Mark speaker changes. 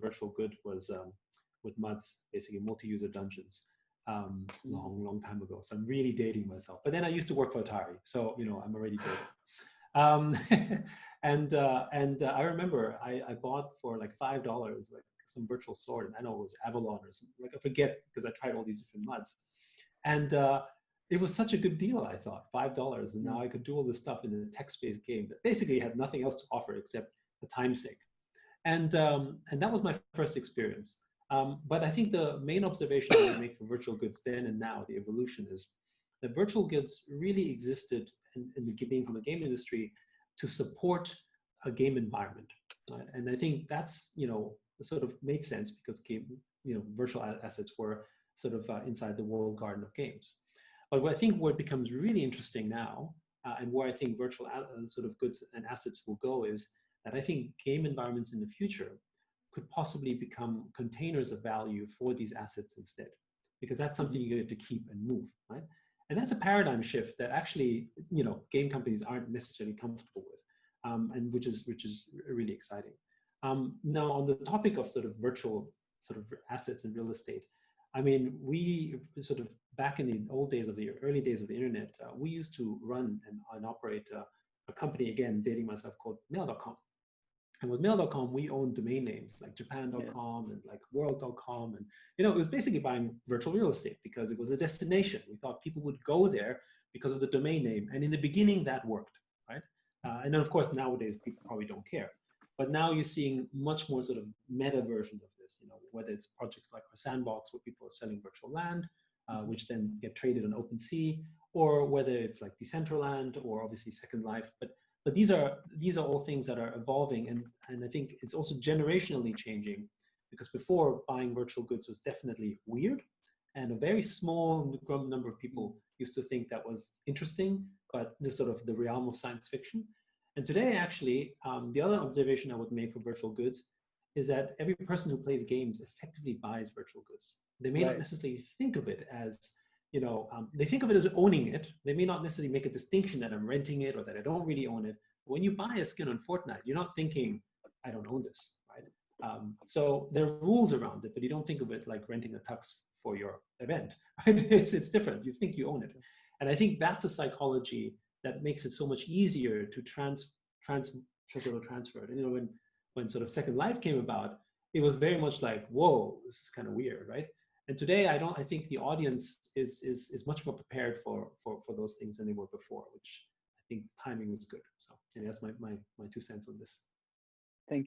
Speaker 1: virtual good was with MUDs, basically multi-user dungeons, long time ago. So I'm really dating myself. But then I used to work for Atari, so I'm already dating. I remember I bought for like $5 like some virtual sword, and I know it was Avalon or something. Like I forget because I tried all these different MUDs, and it was such a good deal. I thought $5, and now I could do all this stuff in a text-based game that basically had nothing else to offer except the time sink. And that was my first experience. But I think the main observation I would make for virtual goods then and now, the evolution, is that virtual goods really existed in the being from the game industry to support a game environment, right? And I think that's sort of made sense because virtual assets were sort of inside the walled garden of games. But what I think what becomes really interesting now, and where I think virtual sort of goods and assets will go, is that I think game environments in the future could possibly become containers of value for these assets instead, because that's something you get to keep and move, right? And that's a paradigm shift that actually, game companies aren't necessarily comfortable with, and which is really exciting. Now, on the topic of sort of virtual sort of assets and real estate, I mean, we sort of back in the early days of the internet, we used to run and operate a company, again, dating myself, called Mail.com. And with Mail.com, we owned domain names like Japan.com and like World.com. And, it was basically buying virtual real estate because it was a destination. We thought people would go there because of the domain name. And in the beginning, that worked, right? And then, of course, nowadays, people probably don't care. But now you're seeing much more sort of meta versions of this, whether it's projects like our Sandbox, where people are selling virtual land, which then get traded on OpenSea, or whether it's like Decentraland or obviously Second Life. But these are all things that are evolving, and I think it's also generationally changing, because before, buying virtual goods was definitely weird, and a very small number of people used to think that was interesting, but the sort of the realm of science fiction. And today, actually, the other observation I would make for virtual goods is that every person who plays games effectively buys virtual goods. They may not necessarily think of it as they think of it as owning it. They may not necessarily make a distinction that I'm renting it or that I don't really own it. When you buy a skin on Fortnite, you're not thinking, I don't own this, right? So there are rules around it, but you don't think of it like renting a tux for your event, right? It's different. You think you own it. And I think that's a psychology that makes it so much easier to transfer it. And, when sort of Second Life came about, it was very much like, whoa, this is kind of weird, right? And today, I think the audience is much more prepared for those things than they were before, which I think timing was good. So, and that's my 2 cents on this.